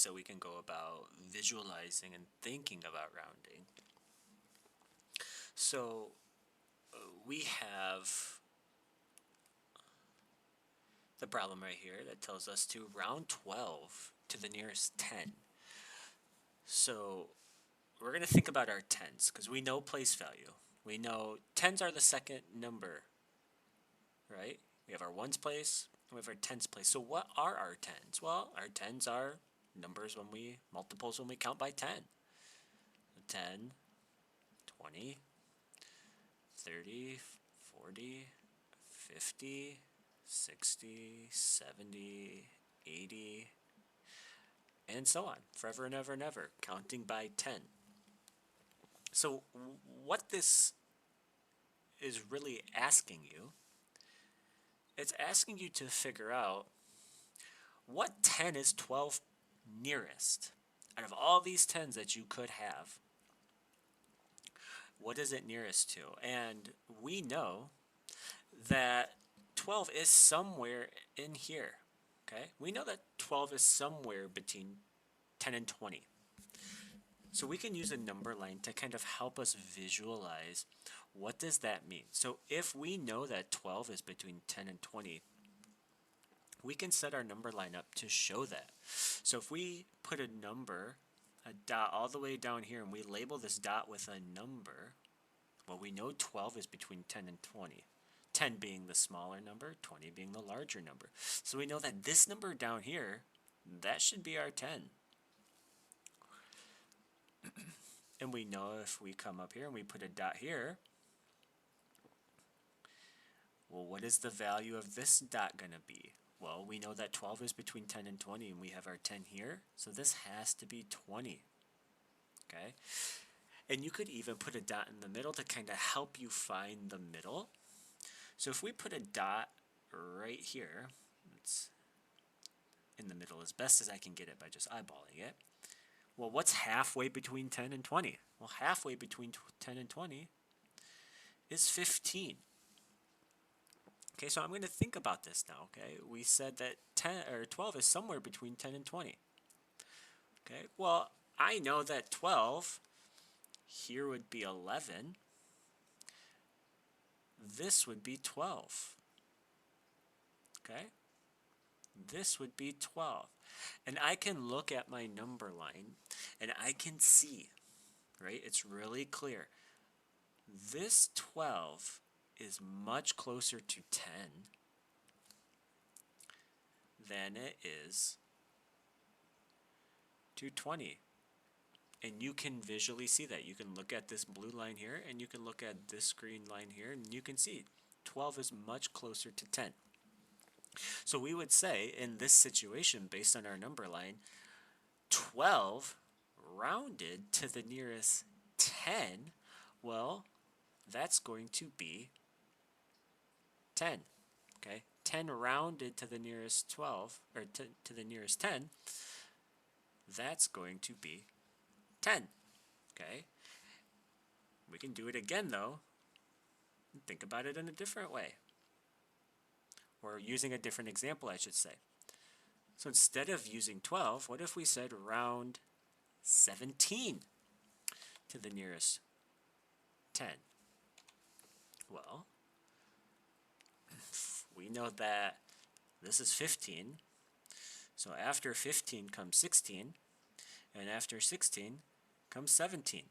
ways that we can go about visualizing and thinking about rounding. So we have the problem right here that tells us to round 12 to the nearest 10. So we're going to think about our tens because we know place value. We know tens are the second number, right? We have our ones place and we have our tens place. So what are our tens? Well, our tens are numbers multiples when we count by 10. 10, 20, 30, 40, 50, 60, 70, 80, and so on, forever and ever and ever, counting by 10. So what this is really asking you, it's asking you to figure out what 10 is 12 nearest. Out of all these 10s that you could have, what is it nearest to? And we know that 12 is somewhere in here. Okay? We know that 12 is somewhere between 10 and 20. So we can use a number line to kind of help us visualize what does that mean. So if we know that 12 is between 10 and 20, we can set our number line up to show that. So if we put a number, a dot all the way down here, and we label this dot with a number, well, we know 12 is between 10 and 20. 10 being the smaller number, 20 being the larger number. So we know that this number down here, that should be our 10. And we know if we come up here and we put a dot here, well, what is the value of this dot going to be? Well, we know that 12 is between 10 and 20, and we have our 10 here, so this has to be 20. Okay? And you could even put a dot in the middle to kind of help you find the middle. So if we put a dot right here, it's in the middle as best as I can get it by just eyeballing it. Well, what's halfway between 10 and 20? Well, halfway between 10 and 20 is 15. Okay, so I'm going to think about this now, okay? We said that 12 is somewhere between 10 and 20. Okay, well, I know that 12 here would be 11. This would be 12. Okay? This would be 12. And I can look at my number line and I can see, right? It's really clear. This 12 is much closer to 10 than it is to 20. And you can visually see that. You can look at this blue line here and you can look at this green line here and you can see 12 is much closer to 10. So we would say in this situation, based on our number line, 12 rounded to the nearest 10, well, that's going to be 10. Okay, 10 rounded to the nearest 12, or to the nearest 10, that's going to be 10. Okay, we can do it again though. Think about it in a different way. Or using a different example, I should say. So instead of using 12, what if we said round 17 to the nearest 10? Well, we know that this is 15. So after 15 comes 16. And after 16 comes 17.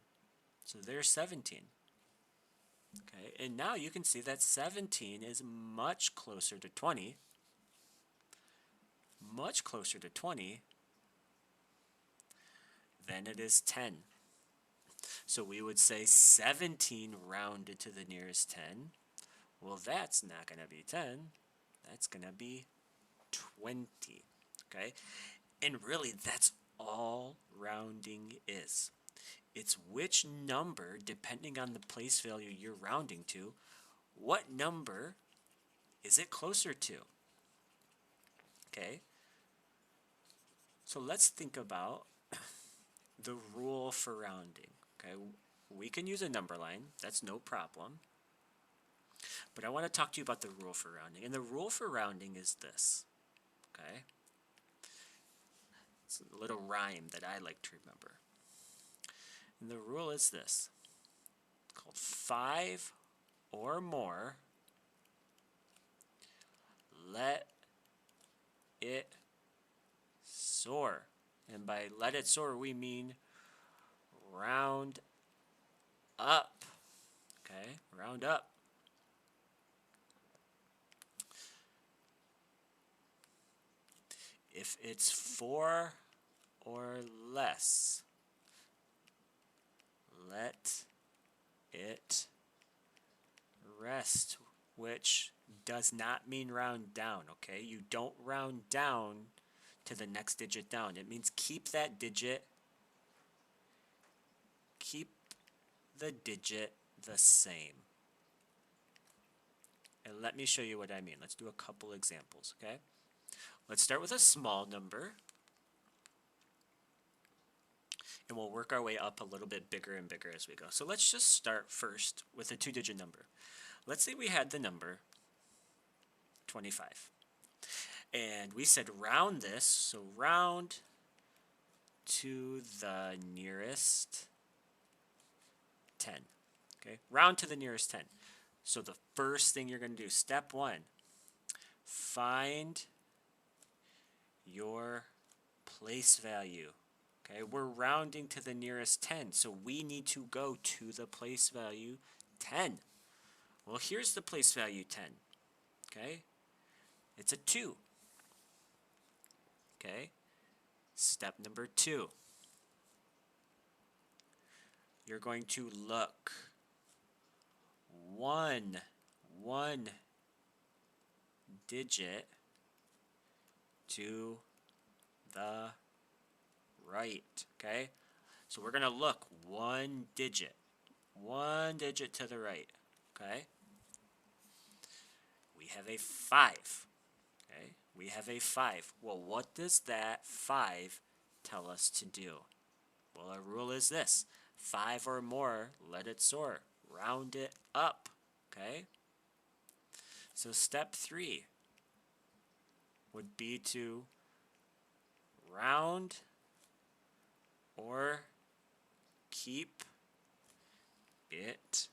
So there's 17. Okay, and now you can see that 17 is much closer to 20. Much closer to 20 than it is 10. So we would say 17 rounded to the nearest 10. Well, that's not going to be 10. That's going to be 20. Okay, and really that's all rounding is. It's which number, depending on the place value you're rounding to, what number is it closer to? Okay, so let's think about the rule for rounding. Okay, we can use a number line, that's no problem. But I want to talk to you about the rule for rounding. And the rule for rounding is this. Okay, It's a little rhyme that I like to remember. And the rule is this. It's called 5 or more. Let it soar. And by let it soar, we mean round up. Okay, round up. If it's 4 or less, let it rest, which does not mean round down, okay? You don't round down to the next digit down. It means keep that digit, keep the digit the same. And let me show you what I mean. Let's do a couple examples, okay? Let's start with a small number. And we'll work our way up a little bit bigger and bigger as we go. So let's just start first with a 2-digit number. Let's say we had the number 25. And we said round this, so round to the nearest 10. Okay, round to the nearest 10. So the first thing you're going to do, step 1, find your place value. Okay, we're rounding to the nearest 10, so we need to go to the place value 10. Well, here's the place value 10. Okay, it's a 2. Okay, step number 2. You're going to look one digit to the right. Okay, so we're going to look one digit to the right. Okay, we have a 5. Okay, we have a 5. Well, what does that 5 tell us to do? Well, our rule is this: 5 or more, let it soar. Round it up. Okay? So step 3 would be to round or keep it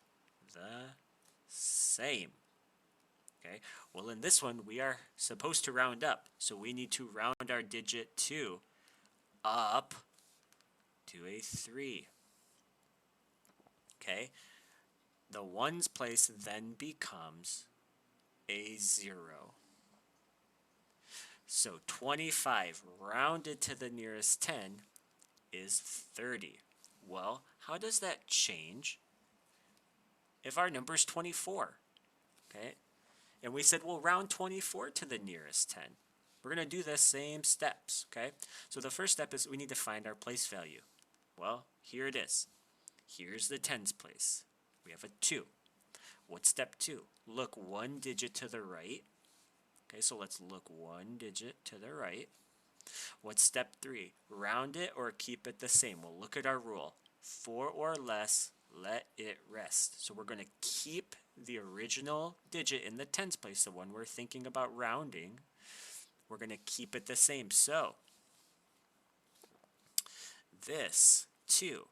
the same. Okay? Well, in this one, we are supposed to round up. So we need to round our digit 2 up to a 3. Okay? The ones place then becomes a 0. So 25 rounded to the nearest 10 is 30. Well, how does that change if our number is 24? Okay? And we said we'll round 24 to the nearest 10. We're going to do the same steps, okay? So the first step is we need to find our place value. Well, here it is. Here's the tens place. We have a 2. What's step 2? Look one digit to the right. Okay, so let's look one digit to the right. What's step 3? Round it or keep it the same. Well, look at our rule. 4 or less, let it rest. So we're going to keep the original digit in the tens place, the one we're thinking about rounding. We're going to keep it the same. So this 2,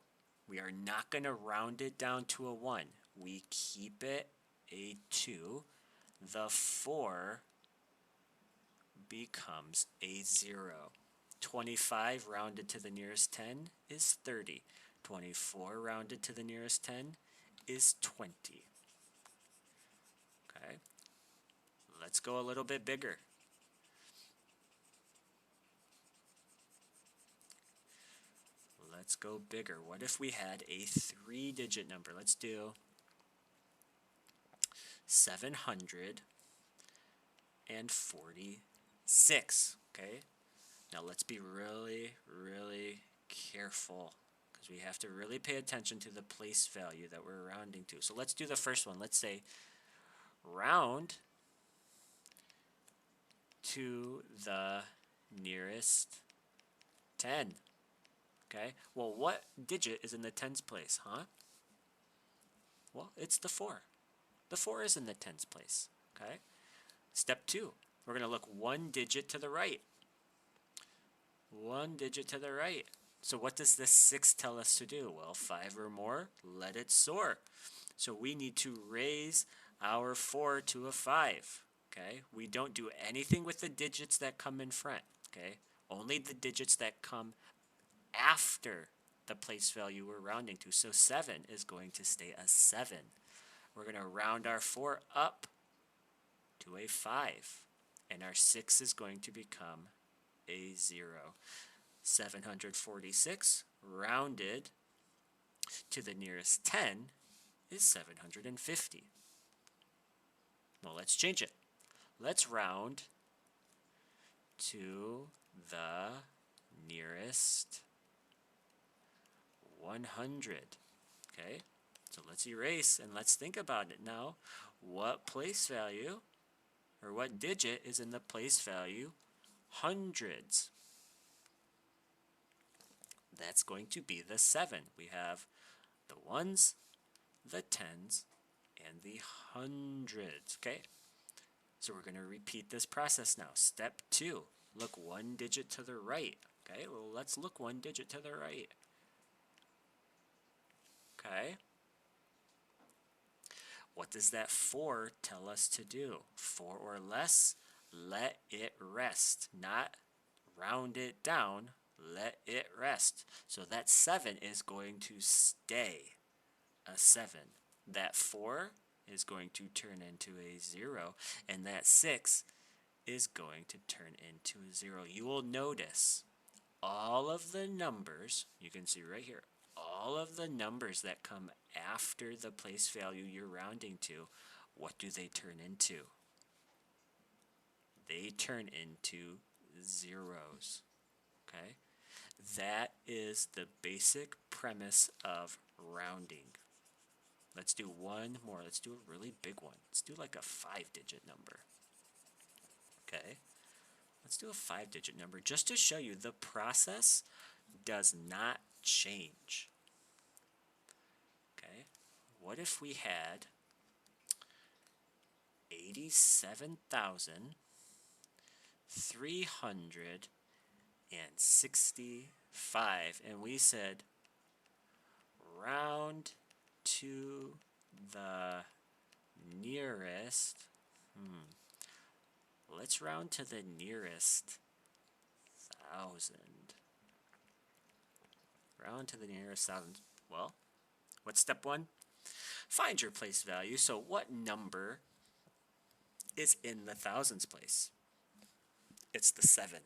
we are not going to round it down to a 1. We keep it a 2. The 4 becomes a 0. 25 rounded to the nearest 10 is 30. 24 rounded to the nearest 10 is 20. Okay, let's go a little bit bigger. Let's go bigger. What if we had a 3-digit number? Let's do 746. Okay, now let's be really careful, because we have to really pay attention to the place value that we're rounding to. So let's do the first one. Let's say round to the nearest 10. Okay, well, what digit is in the tens place, huh? Well, it's the 4. The 4 is in the tens place. Okay, step 2, we're going to look one digit to the right. One digit to the right. So what does this 6 tell us to do? Well, 5 or more, let it soar. So we need to raise our 4 to a 5. Okay? We don't do anything with the digits that come in front. Okay? Only the digits that come after the place value we're rounding to. So 7 is going to stay a 7. We're going to round our 4 up to a 5. And our 6 is going to become a 0. 746 rounded to the nearest 10 is 750. Well, let's change it. Let's round to the nearest 100. Okay, so let's erase and let's think about it now. What place value or what digit is in the place value hundreds? That's going to be the 7. We have the ones, the tens, and the hundreds. Okay, so we're going to repeat this process now. Step 2, look one digit to the right. Okay, well, let's look one digit to the right. Okay, what does that 4 tell us to do? 4 or less, let it rest. Not round it down, let it rest. So that 7 is going to stay a 7. That 4 is going to turn into a 0, and that 6 is going to turn into a 0. You will notice all of the numbers, you can see right here, all of the numbers that come after the place value you're rounding to, what do they turn into? They turn into zeros. Okay? That is the basic premise of rounding. Let's do one more. Let's do a really big one. Let's do like a 5-digit number. Okay? Let's do a 5-digit number just to show you the process does not change. Okay? What if we had 87,365 and we said round to the nearest, let's round to the nearest 1,000. Round to the nearest 1,000. Well, what's step 1? Find your place value. So what number is in the thousands place? It's the 7.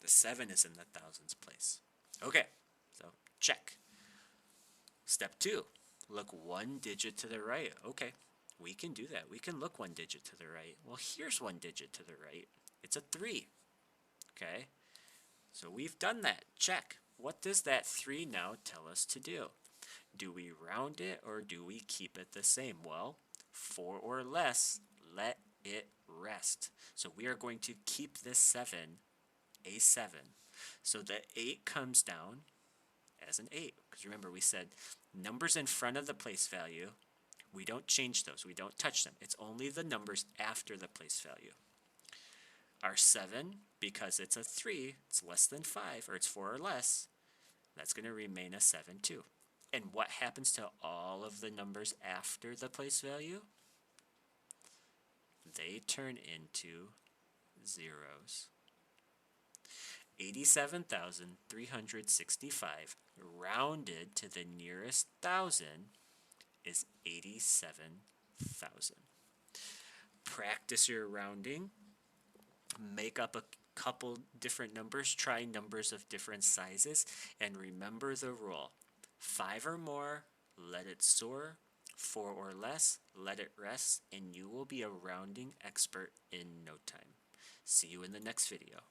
The 7 is in the thousands place. Okay, so check. Step 2, look one digit to the right. Okay, we can do that. We can look one digit to the right. Well, here's one digit to the right. It's a 3. Okay, so we've done that. Check. What does that 3 now tell us to do? Do we round it or do we keep it the same? Well, 4 or less, let it rest. So we are going to keep this 7 a 7. So the 8 comes down as an 8. Because remember we said numbers in front of the place value, we don't change those. We don't touch them. It's only the numbers after the place value. Our 7, because it's a 3, it's less than 5, or it's 4 or less, that's going to remain a 7 too. And what happens to all of the numbers after the place value? They turn into zeros. 87,365 rounded to the nearest 1,000 is 87,000. Practice your rounding. Make up a couple different numbers. Try numbers of different sizes. And remember the rule. 5 or more, let it soar. 4 or less, let it rest. And you will be a rounding expert in no time. See you in the next video.